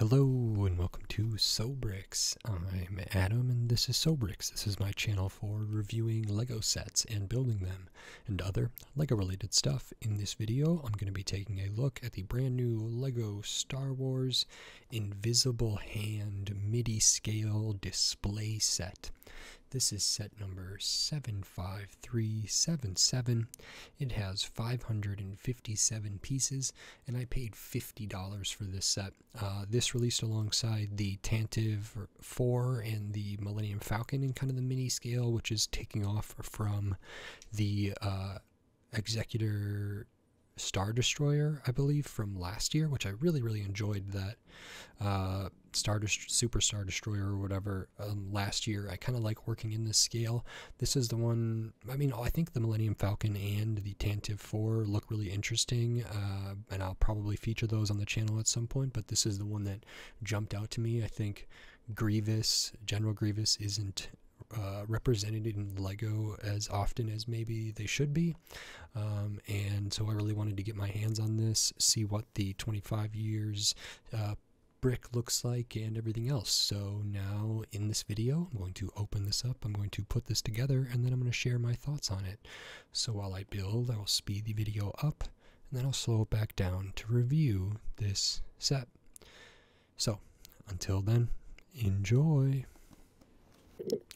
Hello and welcome to Sobrix. I'm Adam and this is Sobrix. This is my channel for reviewing Lego sets and building them and other Lego related stuff. In this video I'm going to be taking a look at the brand new Lego Star Wars Invisible Hand Midi scale display set. This is set number 75377. It has 557 pieces, and I paid $50 for this set. This released alongside the Tantive 4 and the Millennium Falcon in kind of the mini scale, which is taking off from the Executor Star Destroyer, I believe, from last year, which I really enjoyed that Super Star Destroyer or whatever last year. I kind of like working in this scale. This is the one, I mean, I think the Millennium Falcon and the Tantive 4 look really interesting, and I'll probably feature those on the channel at some point, but this is the one that jumped out to me. I think General Grievous isn't represented in Lego as often as maybe they should be, and so I really wanted to get my hands on this, see what the 25 years brick looks like and everything else. So now in this video I'm going to open this up, I'm going to put this together, and then I'm going to share my thoughts on it. So while I build, I will speed the video up and then I'll slow it back down to review this set. So until then, enjoy.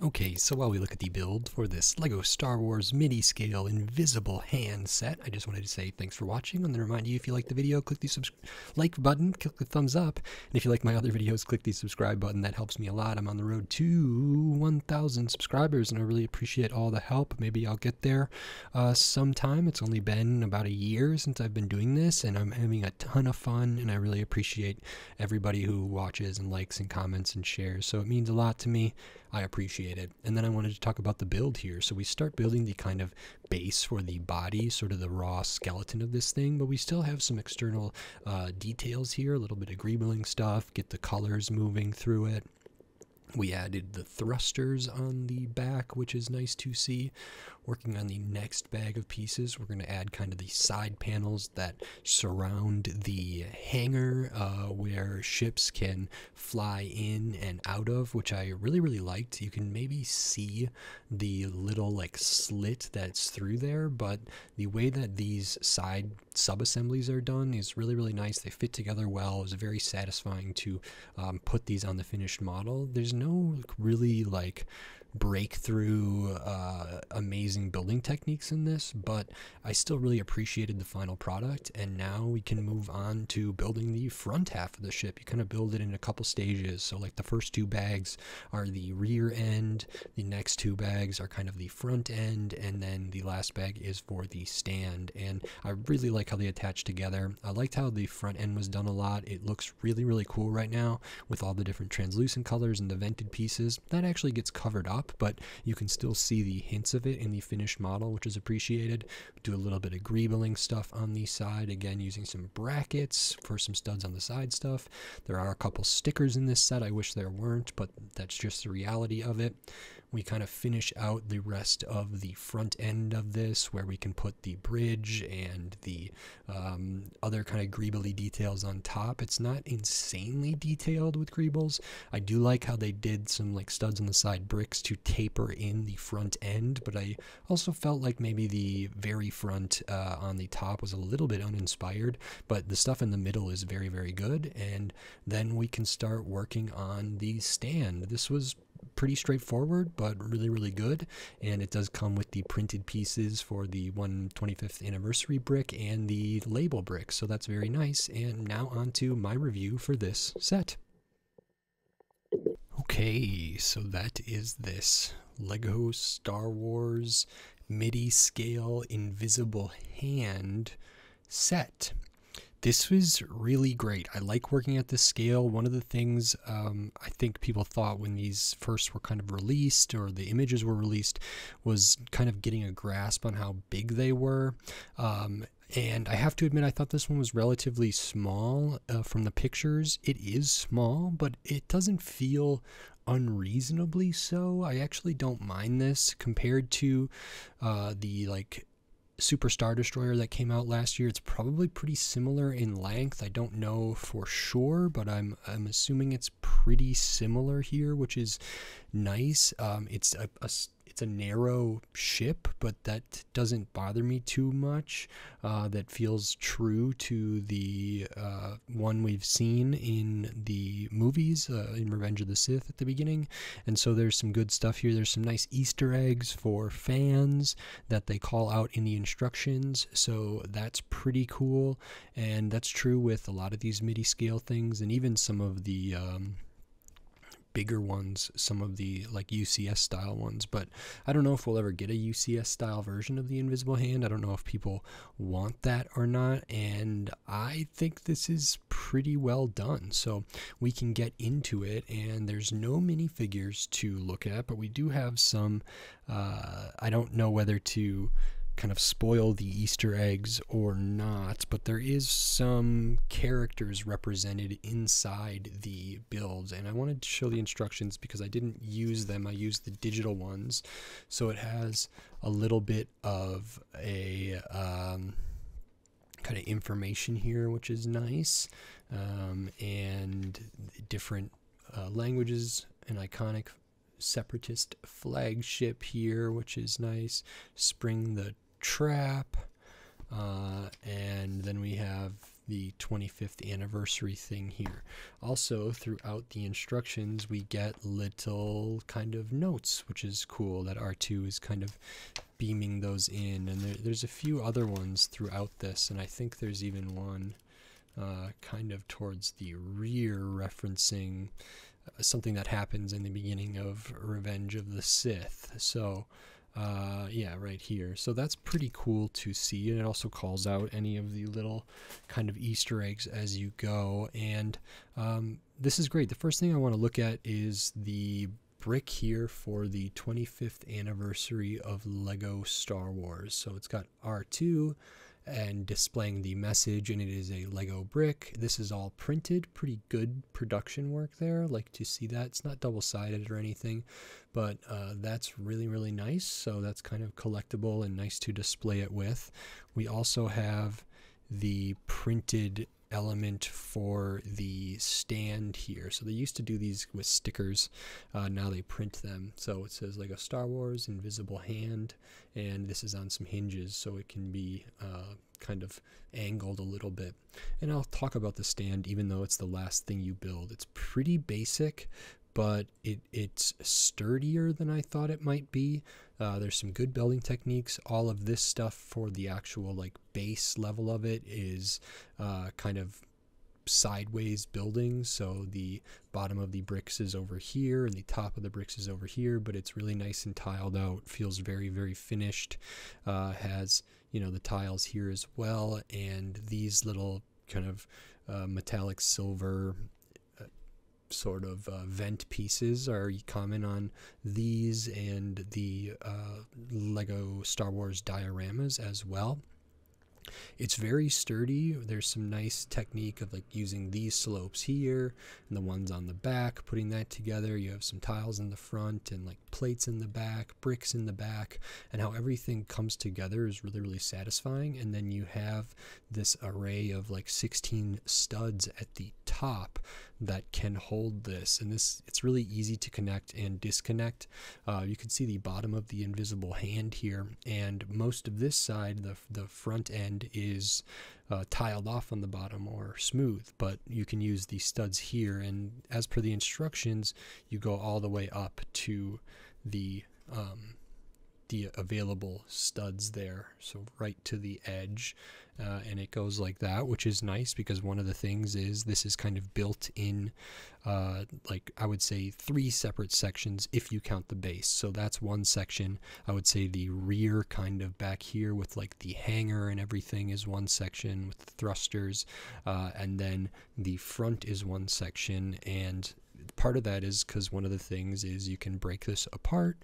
Okay, so while we look at the build for this Lego Star Wars Midi Scale Invisible Hand set, I just wanted to say thanks for watching, and then remind you, if you like the video, click the like button, click the thumbs up, and if you like my other videos, click the subscribe button. That helps me a lot. I'm on the road to 1,000 subscribers, and I really appreciate all the help. Maybe I'll get there sometime. It's only been about a year since I've been doing this, and I'm having a ton of fun, and I really appreciate everybody who watches and likes and comments and shares, so it means a lot to me. I appreciate it. And then I wanted to talk about the build here. So we start building the kind of base for the body, sort of the raw skeleton of this thing, but we still have some external details here, a little bit of greebling stuff, get the colors moving through it. We added the thrusters on the back, which is nice to see. Working on the next bag of pieces, we're going to add kind of the side panels that surround the hangar where ships can fly in and out of, which I really liked. You can maybe see the little like slit that's through there, but the way that these side sub-assemblies are done is really nice. They fit together well. It was very satisfying to put these on the finished model. There's no really like breakthrough amazing building techniques in this, but I still really appreciated the final product. And now we can move on to building the front half of the ship. You kind of build it in a couple stages. So like the first two bags are the rear end, the next two bags are kind of the front end, and then the last bag is for the stand. And I really like how they attach together. I liked how the front end was done a lot. It looks really cool right now with all the different translucent colors and the vented pieces. That actually gets covered up, but you can still see the hints of it in the finished model, which is appreciated. Do a little bit of greebling stuff on the side, again using some brackets for some studs on the side stuff. There are a couple stickers in this set. I wish there weren't, but that's just the reality of it. We kind of finish out the rest of the front end of this, where we can put the bridge and the other kind of greebly details on top. It's not insanely detailed with greebles. I do like how they did some like studs on the side bricks to taper in the front end, but I also felt like maybe the very front on the top was a little bit uninspired, but the stuff in the middle is very good. And then we can start working on the stand. This was pretty straightforward, but really good, and it does come with the printed pieces for the 125th anniversary brick and the label brick, so that's very nice. And now on to my review for this set. Okay, so that is this Lego Star Wars Midi Scale Invisible Hand set. This was really great. I like working at this scale. One of the things I think people thought when these first were kind of released, or the images were released, was kind of getting a grasp on how big they were. And I have to admit, I thought this one was relatively small from the pictures. It is small, but it doesn't feel unreasonably so. I actually don't mind this compared to the like Super Star Destroyer that came out last year. It's probably pretty similar in length. I don't know for sure, but I'm assuming it's pretty similar here, which is nice. It's a narrow ship, but that doesn't bother me too much. That feels true to the one we've seen in the movies, in Revenge of the Sith at the beginning. And so there's some good stuff here. There's some nice Easter eggs for fans that they call out in the instructions. So that's pretty cool. And that's true with a lot of these MIDI scale things, and even some of the bigger ones, some of the like UCS style ones. But I don't know if we'll ever get a UCS style version of the Invisible Hand. I don't know if people want that or not, and I think this is pretty well done. So we can get into it, and there's no minifigures to look at, but we do have some. I don't know whether to kind of spoil the Easter eggs or not, but there is some characters represented inside the builds, and I wanted to show the instructions because I didn't use them. I used the digital ones, so it has a little bit of a kind of information here, which is nice, and different languages, an iconic separatist flagship here, which is nice. Spring the Trap, and then we have the 25th anniversary thing here. Also, throughout the instructions, we get little kind of notes, which is cool that R2 is kind of beaming those in. And there's a few other ones throughout this, and I think there's even one kind of towards the rear referencing something that happens in the beginning of Revenge of the Sith. So yeah, right here. So that's pretty cool to see, and it also calls out any of the little kind of Easter eggs as you go. And this is great. The first thing I want to look at is the brick here for the 25th anniversary of Lego Star Wars. So it's got R2 and displaying the message, and it is a Lego brick. This is all printed. Pretty good production work there. Like to see that. It's not double-sided or anything, but that's really, really nice. So that's kind of collectible and nice to display it with. We also have the printed element for the stand here. So they used to do these with stickers. Now they print them. So it says Lego Star Wars, Invisible Hand, and this is on some hinges, so it can be kind of angled a little bit. And I'll talk about the stand, even though it's the last thing you build. It's pretty basic, but it's sturdier than I thought it might be. There's some good building techniques. All of this stuff for the actual like base level of it is kind of sideways buildings. So the bottom of the bricks is over here and the top of the bricks is over here, but it's really nice and tiled out. Feels very, very finished. Has, you know, the tiles here as well, and these little kind of metallic silver sort of vent pieces are common on these and the Lego Star Wars dioramas as well. It's very sturdy. There's some nice technique of like using these slopes here and the ones on the back, putting that together. You have some tiles in the front and like plates in the back, bricks in the back, and how everything comes together is really, really satisfying. And then you have this array of like 16 studs at the top that can hold this, and it's really easy to connect and disconnect. You can see the bottom of the Invisible Hand here, and most of this side, the front end, is tiled off on the bottom or smooth, but you can use the studs here, and as per the instructions, you go all the way up to the available studs there, so right to the edge, and it goes like that, which is nice because one of the things is this is kind of built in like I would say 3 separate sections if you count the base. So that's one section. I would say the rear kind of back here with like the hanger and everything is one section with the thrusters, and then the front is one section, and part of that is because one of the things is you can break this apart.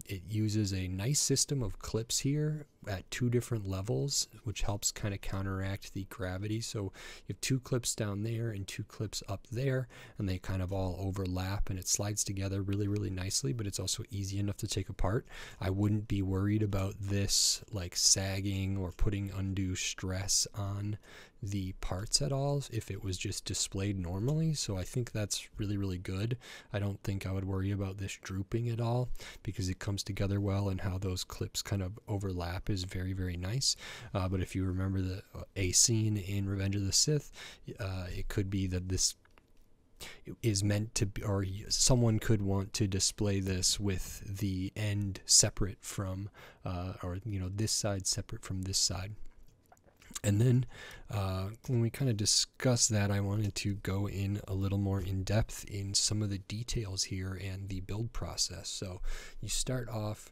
It uses a nice system of clips here at 2 different levels, which helps kind of counteract the gravity. So you have 2 clips down there and 2 clips up there, and they kind of all overlap, and it slides together really, really nicely, but it's also easy enough to take apart. I wouldn't be worried about this like sagging or putting undue stress on the parts at all if it was just displayed normally. So I think that's really, really good. I don't think I would worry about this drooping at all because it comes together well, and how those clips kind of overlap is very, very nice. But if you remember a scene in Revenge of the Sith, it could be that this is meant to be, or someone could want to display this with the end separate from, or this side separate from this side. And then when we kind of discuss that, I wanted to go in a little more in depth in some of the details here and the build process. So you start off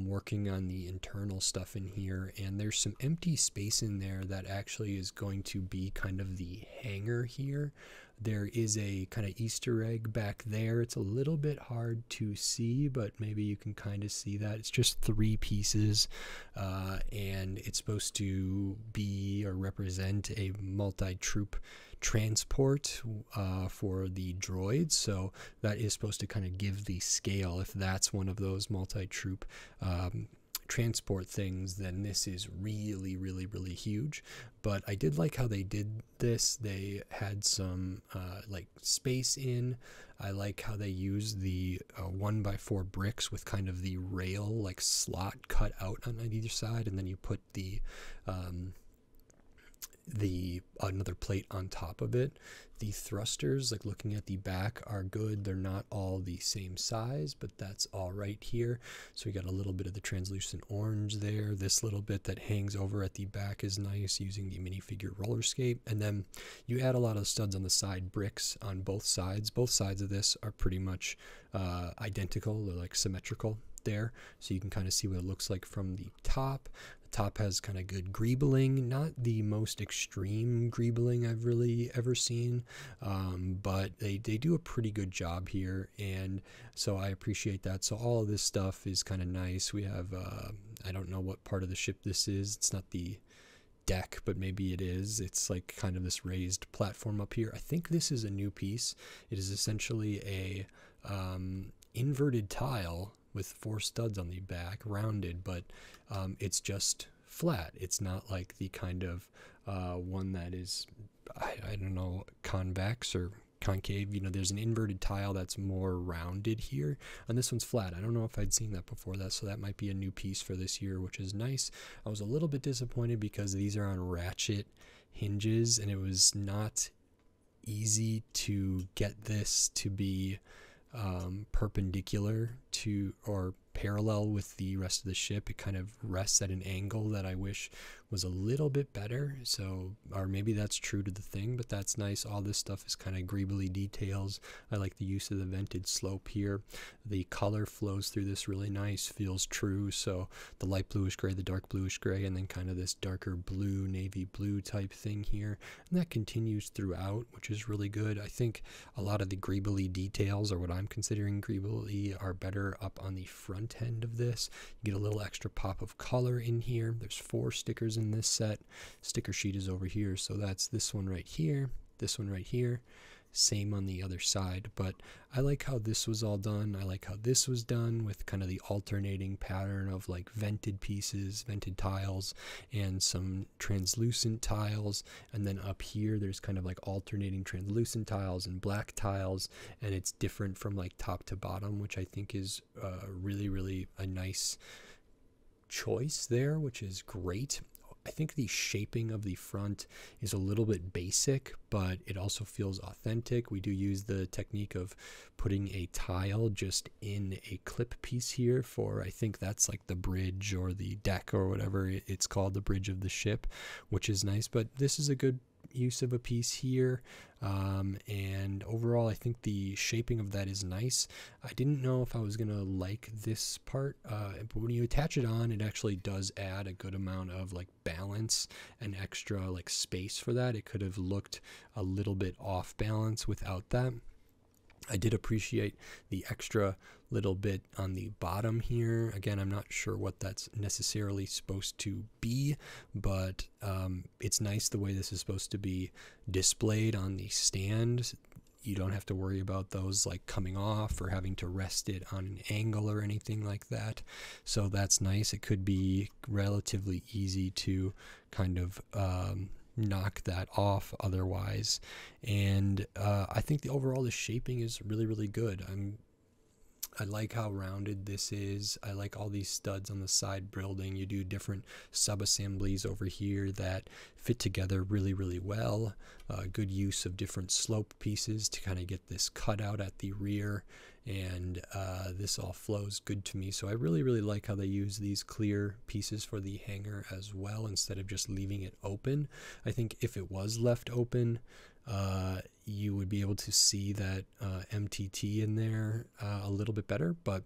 working on the internal stuff in here, and there's some empty space in there that actually is going to be kind of the hanger here. There is a kind of Easter egg back there. It's a little bit hard to see, but maybe you can kind of see that. It's just 3 pieces, and it's supposed to be or represent a multi-troop transport for the droids. So that is supposed to kind of give the scale. If that's one of those multi-troop transport things, then this is really, really, really huge. But I did like how they did this. They had some like space in. I like how they used the 1x4 bricks with kind of the rail like slot cut out on either side, and then you put the another plate on top of it. The thrusters, like looking at the back, are good. They're not all the same size, but that's all right here. So we got a little bit of the translucent orange there. This little bit that hangs over at the back is nice, using the minifigure roller skate. And then you add a lot of studs on the side, bricks on both sides. Both sides of this are pretty much identical. They're like symmetrical there, so you can kind of see what it looks like from the top. Top has kind of good greebling, not the most extreme greebling I've really ever seen, but they do a pretty good job here, and so I appreciate that. So all of this stuff is kind of nice. We have I don't know what part of the ship this is. It's not the deck, but maybe it is. It's like kind of this raised platform up here. I think this is a new piece. It is essentially a inverted tile with 4 studs on the back, rounded, but it's just flat. It's not like the kind of one that is, I don't know, convex or concave. There's an inverted tile that's more rounded here, and this one's flat. I don't know if I'd seen that before, so that might be a new piece for this year, which is nice. I was a little bit disappointed because these are on ratchet hinges, and it was not easy to get this to be perpendicular to or parallel with the rest of the ship. It kind of rests at an angle that I wish was a little bit better. So, or maybe that's true to the thing, but that's nice. All this stuff is kind of greebly details. I like the use of the vented slope here. The color flows through this really nice, feels true. So the light bluish gray, the dark bluish gray, and then kind of this darker blue, navy blue type thing here. And that continues throughout, which is really good. I think a lot of the greebly details, or what I'm considering greebly, are better up on the front end of this. You get a little extra pop of color in here. There's 4 stickers in this set. Sticker sheet is over here, so that's this one right here, this one right here, same on the other side. But I like how this was all done. I like how this was done with kind of the alternating pattern of like vented pieces, vented tiles, and some translucent tiles, and then up here there's kind of like alternating translucent tiles and black tiles, and it's different from like top to bottom, which I think is really, really a nice choice there, which is great. I think the shaping of the front is a little bit basic, but it also feels authentic. We do use the technique of putting a tile just in a clip piece here for, I think that's like the bridge or the deck or whatever it's called, the bridge of the ship, which is nice. But this is a good use of a piece here, and overall I think the shaping of that is nice. I didn't know if I was gonna like this part, but when you attach it on, it actually does add a good amount of like balance and extra like space for that. It could have looked a little bit off balance without that. I did appreciate the extra little bit on the bottom here. Again, I'm not sure what that's necessarily supposed to be, but it's nice the way this is supposed to be displayed on the stand. You don't have to worry about those like coming off or having to rest it on an angle or anything like that. So that's nice. It could be relatively easy to kind of knock that off otherwise. And I think the shaping is really, really good. I like how rounded this is. I like all these studs on the side building. You do different sub-assemblies over here that fit together really, really well. Good use of different slope pieces to kind of get this cutout at the rear. And this all flows good to me. So I really, really like how they use these clear pieces for the hanger as well, instead of just leaving it open. I think if it was left open, you would be able to see that MTT in there a little bit better, but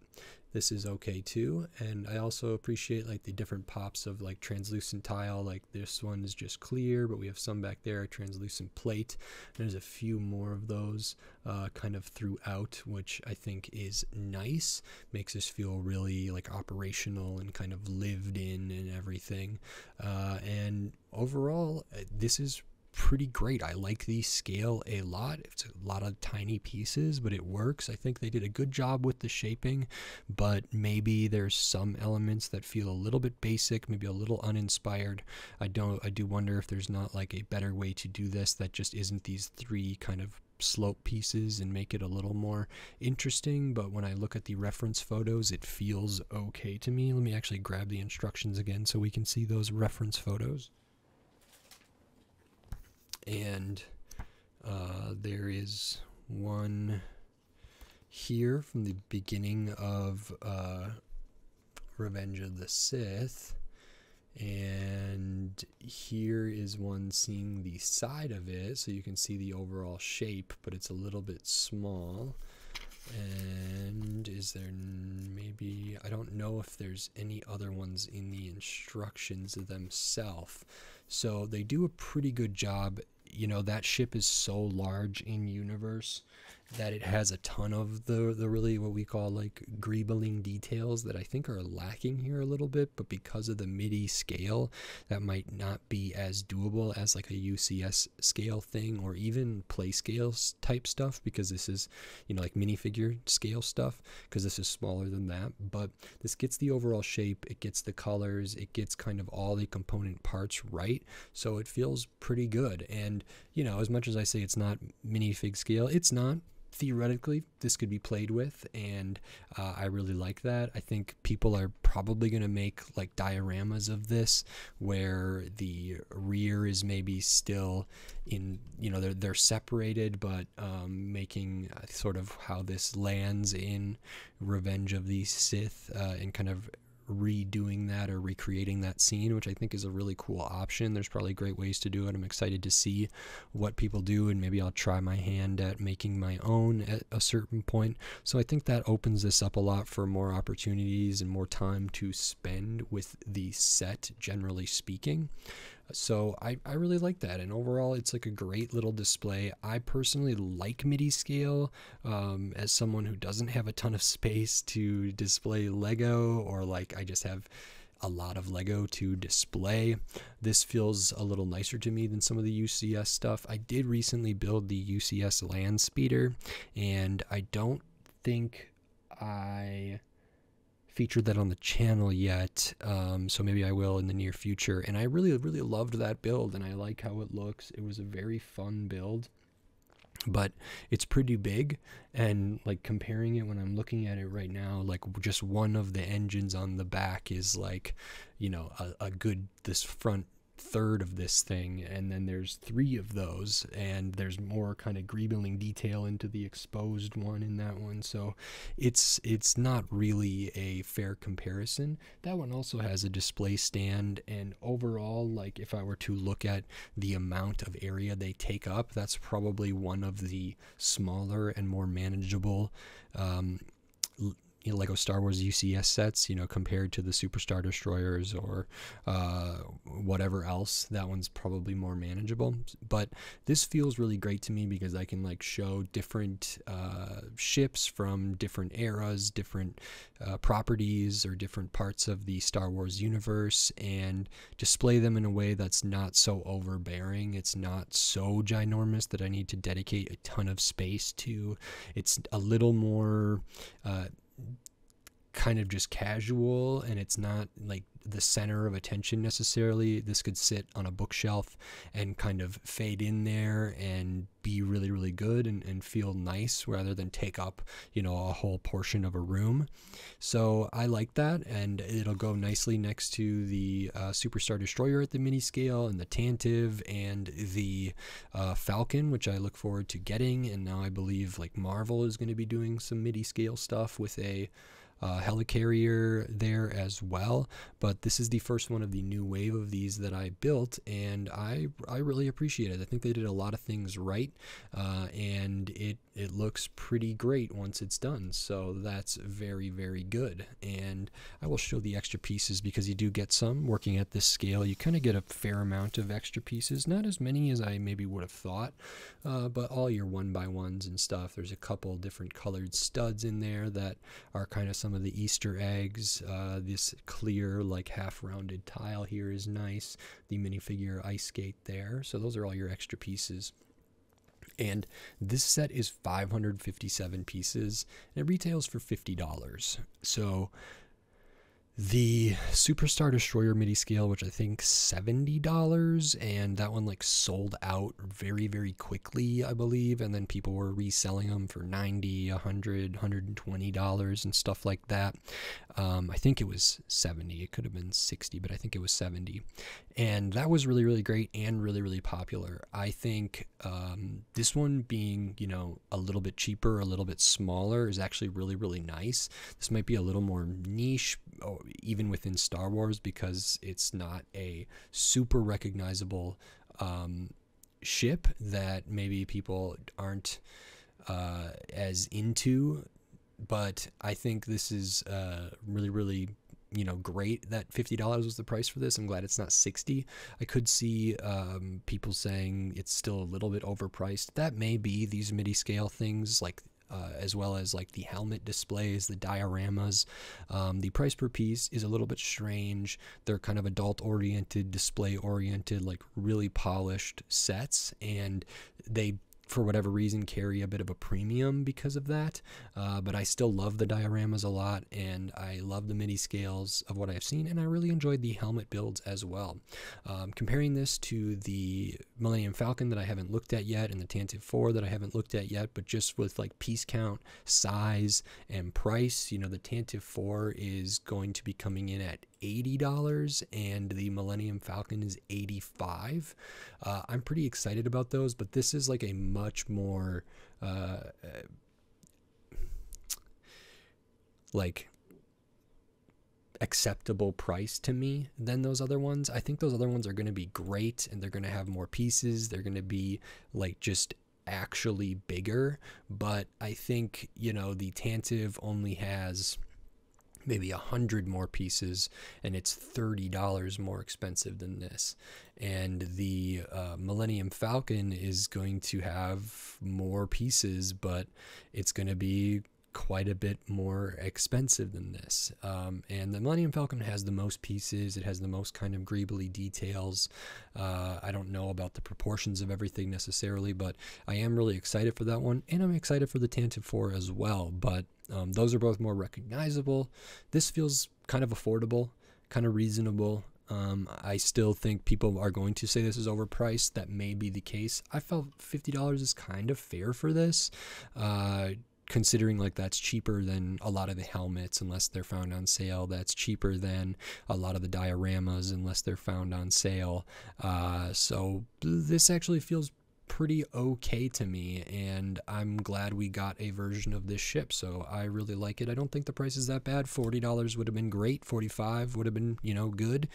this is okay too. And I also appreciate like the different pops of like translucent tile. Like this one is just clear, but we have some back there, translucent plate. There's a few more of those kind of throughout, which I think is nice. Makes us feel really like operational and kind of lived in and everything. And overall, this is pretty great. I like the scale a lot. It's a lot of tiny pieces, but it works. I think they did a good job with the shaping, but maybe there's some elements that feel a little bit basic, maybe a little uninspired. I do wonder if there's not like a better way to do this that just isn't these three kind of slope pieces and make it a little more interesting. But when I look at the reference photos, it feels okay to me. Let me actually grab the instructions again so we can see those reference photos. And there is one here from the beginning of Revenge of the Sith, and here is one seeing the side of it, so you can see the overall shape, but it's a little bit small. And is there maybe, I don't know if there's any other ones in the instructions themselves. So they do a pretty good job. You know, that ship is so large in universe that it has a ton of the really what we call like greebling details that I think are lacking here a little bit, but because of the MIDI scale, that might not be as doable as like a UCS scale thing or even play scale type stuff, because this is, you know, like minifigure scale stuff, because this is smaller than that. But this gets the overall shape, it gets the colors, it gets kind of all the component parts right, so it feels pretty good. And you know, as much as I say it's not minifig scale, it's not. Theoretically, this could be played with, and I really like that. I think people are probably going to make like dioramas of this where the rear is maybe still in, you know, they're separated, but making sort of how this lands in Revenge of the Sith and kind of redoing that or recreating that scene, which I think is a really cool option. There's probably great ways to do it. I'm excited to see what people do, and maybe I'll try my hand at making my own at a certain point. So I think that opens this up a lot for more opportunities and more time to spend with the set, generally speaking. So I really like that, and overall it's like a great little display. I personally like MIDI scale as someone who doesn't have a ton of space to display Lego, or like I just have a lot of Lego to display. This feels a little nicer to me than some of the UCS stuff. I did recently build the UCS land speeder, and I don't think I featured that on the channel yet, so maybe I will in the near future. And I really loved that build, and I like how it looks. It was a very fun build, but it's pretty big, and like comparing it when I'm looking at it right now, like just one of the engines on the back is like, you know, a good, this front third of this thing, and then there's three of those, and there's more kind of greebling detail into the exposed one in that one, so it's not really a fair comparison. That one also has a display stand, and overall, like if I were to look at the amount of area they take up, that's probably one of the smaller and more manageable Lego Star Wars UCS sets, compared to the Superstar Destroyers or whatever else. That one's probably more manageable. But this feels really great to me because I can like show different ships from different eras, different properties, or different parts of the Star Wars universe, and display them in a way that's not so overbearing. It's not so ginormous that I need to dedicate a ton of space to. It's a little more kind of just casual, and it's not like the center of attention necessarily. This could sit on a bookshelf and kind of fade in there and be really, really good and feel nice rather than take up, a whole portion of a room. So I like that, and it'll go nicely next to the Superstar Destroyer at the mini scale, and the Tantive, and the Falcon, which I look forward to getting. And now I believe like Marvel is going to be doing some midi scale stuff with a helicarrier there as well. But this is the first one of the new wave of these that I built, and I really appreciate it. I think they did a lot of things right, and it looks pretty great once it's done, so that's very, very good. And I will show the extra pieces because you do get some. Working at this scale, you kind of get a fair amount of extra pieces, not as many as I maybe would have thought, but all your 1x1s and stuff. There's a couple different colored studs in there that are kind of some of the Easter eggs. This clear like half rounded tile here is nice. The minifigure ice skate there. So those are all your extra pieces. And this set is 557 pieces, and it retails for $50. So the Superstar Destroyer midi scale, which I think $70, and that one like sold out very, very quickly, I believe, and then people were reselling them for $90, $100, $120 and stuff like that. I think it was 70. It could have been 60, but I think it was 70. And that was really, really great and really, really popular. I think this one being, a little bit cheaper, a little bit smaller, is actually really, really nice. This might be a little more niche, even within Star Wars, because it's not a super recognizable ship that maybe people aren't as into. But I think this is really, really, great that $50 was the price for this. I'm glad it's not 60. I could see people saying it's still a little bit overpriced. That may be these midi scale things, like as well as like the helmet displays, the dioramas. The price per piece is a little bit strange. They're kind of adult oriented, display oriented, like really polished sets, and they, for whatever reason, carry a bit of a premium because of that. But I still love the dioramas a lot, and I love the midi scales of what I've seen, and I really enjoyed the helmet builds as well. Comparing this to the Millennium Falcon that I haven't looked at yet, and the Tantive 4 that I haven't looked at yet, but just with like piece count, size, and price, the Tantive 4 is going to be coming in at $80, and the Millennium Falcon is $85. I'm pretty excited about those, but this is like a much more like acceptable price to me than those other ones. I think those other ones are going to be great, and they're going to have more pieces. They're going to be like just actually bigger, but I think, the Tantive only has maybe 100 more pieces, and it's $30 more expensive than this. And the Millennium Falcon is going to have more pieces, but it's going to be quite a bit more expensive than this. And the Millennium Falcon has the most pieces. It has the most kind of greebly details. I don't know about the proportions of everything necessarily, but I am really excited for that one, and I'm excited for the Tantive 4 as well. But those are both more recognizable. This feels kind of affordable, kind of reasonable. I still think people are going to say this is overpriced. That may be the case. I felt $50 is kind of fair for this, considering like that's cheaper than a lot of the helmets unless they're found on sale. That's cheaper than a lot of the dioramas unless they're found on sale. So this actually feels pretty okay to me, and I'm glad we got a version of this ship, so I really like it. I don't think the price is that bad. $40 would have been great. $45 would have been, good.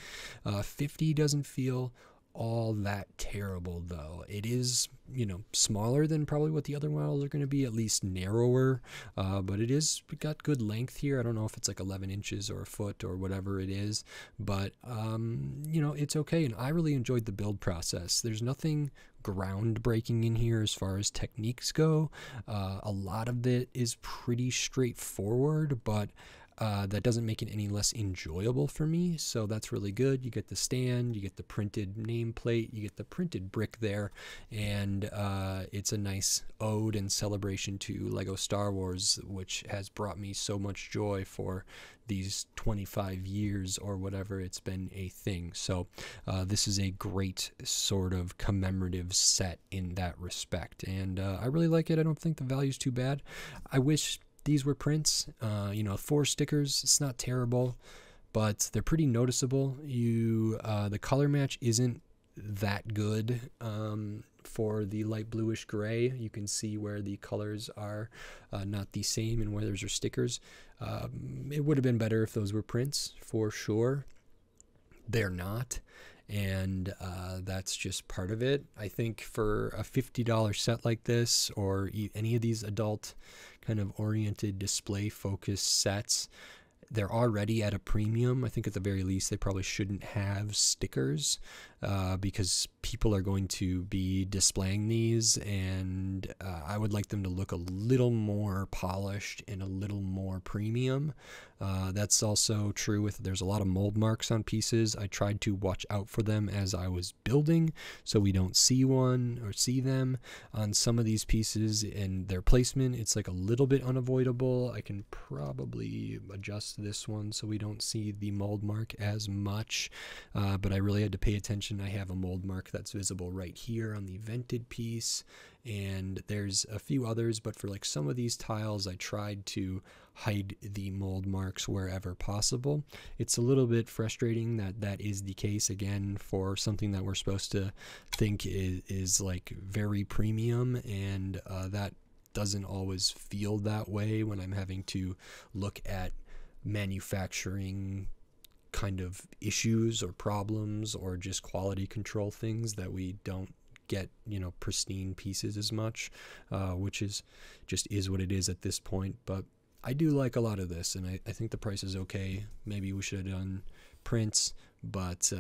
$50 doesn't feel all that terrible, though. It is, you know, smaller than probably what the other models are going to be, at least narrower, but it is got good length here. I don't know if it's like 11 inches or a foot or whatever it is, but you know, it's okay. And I really enjoyed the build process. There's nothing groundbreaking in here as far as techniques go. A lot of it is pretty straightforward, but that doesn't make it any less enjoyable for me, so that's really good. You get the stand, you get the printed nameplate, you get the printed brick there, and it's a nice ode and celebration to Lego Star Wars, which has brought me so much joy for these 25 years or whatever it's been a thing. So this is a great sort of commemorative set in that respect, and I really like it. I don't think the value's too bad. I wish these were prints. You know, 4 stickers, it's not terrible, but they're pretty noticeable. The color match isn't that good for the light bluish gray. You can see where the colors are not the same and where those are stickers. It would have been better if those were prints, for sure. They're not, and that's just part of it. I think for a $50 set like this, or any of these adult kind of oriented display focused sets, they're already at a premium. I think at the very least they probably shouldn't have stickers, because people are going to be displaying these, and I would like them to look a little more polished and a little more premium. That's also true with, there's a lot of mold marks on pieces. I tried to watch out for them as I was building, so we don't see one or see them on some of these pieces, and their placement, it's like a little bit unavoidable. I can probably adjust this one so we don't see the mold mark as much, but I really had to pay attention. I have a mold mark that's visible right here on the vented piece, and there's a few others, but for like some of these tiles I tried to hide the mold marks wherever possible. It's a little bit frustrating that that is the case, again, for something that we're supposed to think is like very premium, and that doesn't always feel that way when I'm having to look at manufacturing kind of issues or problems, or just quality control things that we don't get, you know, pristine pieces as much, which is just is what it is at this point. But I do like a lot of this, and I think the price is okay. Maybe we should have done prints, but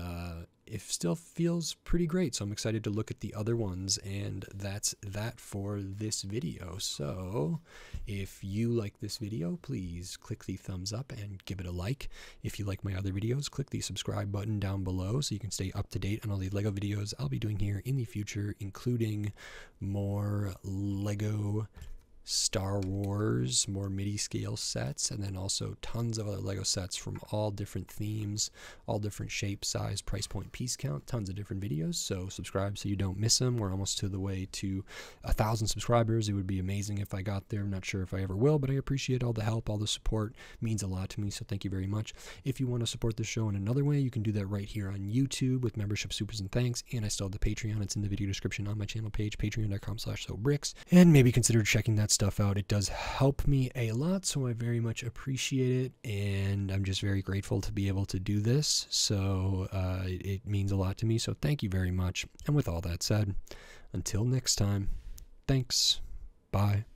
it still feels pretty great. So I'm excited to look at the other ones, and that's that for this video. So if you like this video, please click the thumbs up and give it a like. If you like my other videos, click the subscribe button down below so you can stay up to date on all the Lego videos I'll be doing here in the future, including more Lego Star Wars, more Midi scale sets, and then also tons of other Lego sets from all different themes, all different shape, size, price point, piece count, tons of different videos. So subscribe so you don't miss them. We're almost to the way to 1,000 subscribers. It would be amazing if I got there. I'm not sure if I ever will, but I appreciate all the help, all the support. It means a lot to me, so thank you very much. If you want to support the show in another way, you can do that right here on YouTube with membership, supers, and thanks. And I still have the Patreon. It's in the video description on my channel page, patreon.com/sobricks, and maybe consider checking that stuff out. It does help me a lot, so I very much appreciate it, and I'm just very grateful to be able to do this. So it means a lot to me, so thank you very much. And with all that said, until next time, thanks. Bye.